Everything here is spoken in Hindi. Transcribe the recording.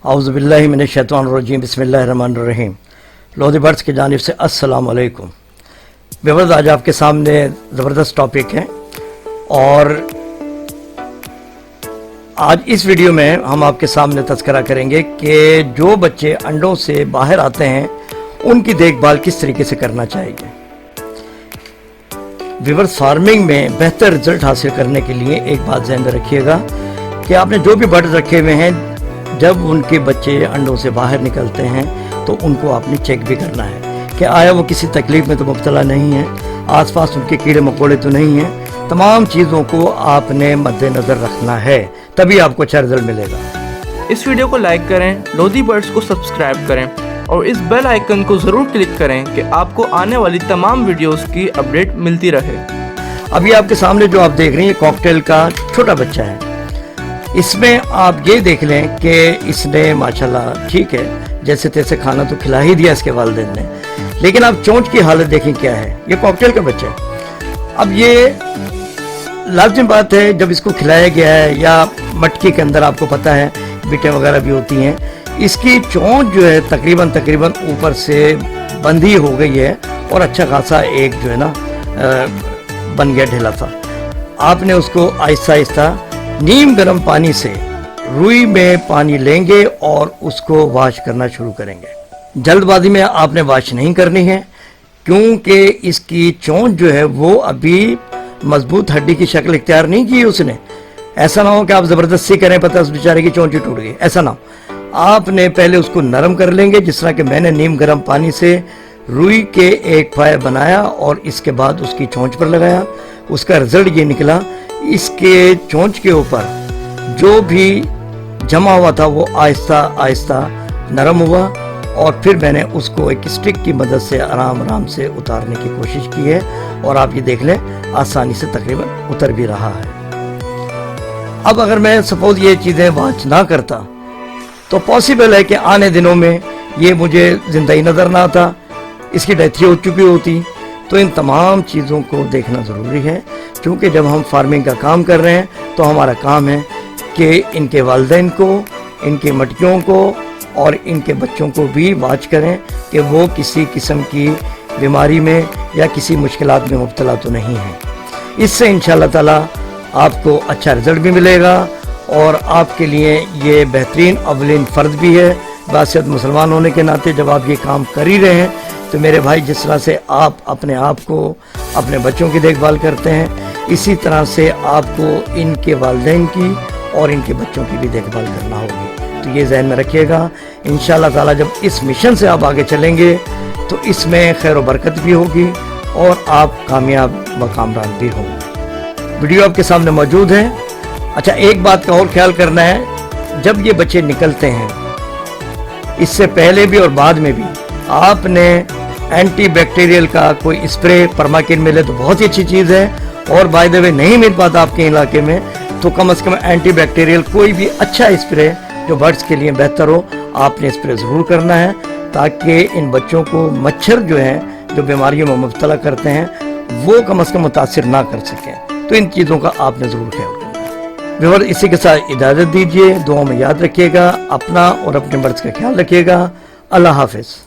औज़ुबिल्लाहि मिनश्शैतानिर्रजीम बिस्मिल्लाहिर्रहमानिर्रहीम। लोधी बर्ड्स की जानिब से अस्सलाम वालेकुम। व्यूअर्स, आज आपके सामने ज़बरदस्त टॉपिक है और आज इस वीडियो में हम आपके सामने तज़किरा करेंगे कि जो बच्चे अंडों से बाहर आते हैं उनकी देखभाल किस तरीके से करना चाहिए। व्यूअर्स, फार्मिंग में बेहतर रिजल्ट हासिल करने के लिए एक बात ध्यान में रखिएगा कि आपने जो भी बर्ड रखे हुए हैं, जब उनके बच्चे अंडों से बाहर निकलते हैं तो उनको आपने चेक भी करना है कि आया वो किसी तकलीफ में तो मुब्तला नहीं है, आसपास उनके कीड़े मकोड़े तो नहीं हैं। तमाम चीज़ों को आपने मद्देनज़र रखना है, तभी आपको अच्छा रिजल्ट मिलेगा। इस वीडियो को लाइक करें, लोधी बर्ड्स को सब्सक्राइब करें और इस बेल आइकन को ज़रूर क्लिक करें कि आपको आने वाली तमाम वीडियोस की अपडेट मिलती रहे। अभी आपके सामने जो आप देख रहे हैं, ये कॉकटेल का छोटा बच्चा है। इसमें आप ये देख लें कि इसने माशाल्लाह ठीक है, जैसे तैसे खाना तो खिला ही दिया इसके वालिदैन ने, लेकिन आप चोंच की हालत देखें क्या है। ये कॉकटेल का बच्चा है। अब ये लाज़मी बात है, जब इसको खिलाया गया है या मटकी के अंदर आपको पता है बीटें वगैरह भी होती हैं, इसकी चोंच जो है तकरीबन ऊपर से बंधी हो गई है और अच्छा खासा एक जो है ना बन गया ढेला सा। आपने उसको आहिस्ता आहिस्ता नीम गर्म पानी से रुई में पानी लेंगे और उसको वॉश करना शुरू करेंगे। जल्दबाजी में आपने वॉश नहीं करनी है, क्योंकि इसकी चोंच जो है वो अभी मजबूत हड्डी की शक्ल इख्तियार नहीं की उसने। ऐसा ना हो कि आप ज़बरदस्ती करें, पता उस बेचारे की चोंच ही टूट गई, ऐसा ना हो। आपने पहले उसको नरम कर लेंगे, जिस तरह कि मैंने नीम गर्म पानी से रुई के एक फायर बनाया और इसके बाद उसकी चोंच पर लगाया। उसका रिजल्ट ये निकला, इसके चोंच के ऊपर जो भी जमा हुआ था वो आहिस्ता आहिस्ता नरम हुआ और फिर मैंने उसको एक स्टिक की मदद से आराम से उतारने की कोशिश की है और आप ये देख लें आसानी से तकरीबन उतर भी रहा है। अब अगर मैं सपोज ये चीज़ें वॉच ना करता तो पॉसिबल है कि आने दिनों में ये मुझे जिंदा ही नज़र ना आता, इसकी डेथ हो चुकी होती। तो इन तमाम चीज़ों को देखना ज़रूरी है, क्योंकि जब हम फार्मिंग का काम कर रहे हैं तो हमारा काम है कि इनके वालिदैन को, इनके मटकियों को और इनके बच्चों को भी वॉच करें कि वो किसी किस्म की बीमारी में या किसी मुश्किलात में मुब्तला तो नहीं है। इससे इंशाअल्लाह ताला आपको अच्छा रिज़ल्ट भी मिलेगा और आपके लिए ये बेहतरीन अवलिन फ़र्ज भी है। बासियत मुसलमान होने के नाते जब आप ये काम कर ही रहे हैं तो मेरे भाई, जिस तरह से आप अपने आप को, अपने बच्चों की देखभाल करते हैं, इसी तरह से आपको इनके वालिदैन की और इनके बच्चों की भी देखभाल करना होगी। तो ये ज़हन में रखिएगा। इंशाअल्लाह ताला जब इस मिशन से आप आगे चलेंगे तो इसमें खैर व बरकत भी होगी और आप कामयाब व कामरान भी होंगे। वीडियो आपके सामने मौजूद है। अच्छा, एक बात का और ख्याल करना है, जब ये बच्चे निकलते हैं, इससे पहले भी और बाद में भी आपने एंटी बैक्टीरियल का कोई स्प्रे परमाकिन मिले तो बहुत ही अच्छी चीज़ है, और बाय द वे नहीं मिल पाता आपके इलाके में तो कम से कम एंटी बैक्टीरियल कोई भी अच्छा स्प्रे जो बर्ड्स के लिए बेहतर हो, आपने स्प्रे ज़रूर करना है, ताकि इन बच्चों को मच्छर जो हैं, जो बीमारियों में मुब्तला करते हैं, वो कम से कम मुतासिर ना कर सकें। तो इन चीज़ों का आपने ज़रूर ख्याल करना है। व्यूअर, इसी के साथ इजाज़त दीजिए। दुआ में याद रखिएगा, अपना और अपने बर्ड्स का ख्याल रखिएगा। अल्लाह हाफिज़।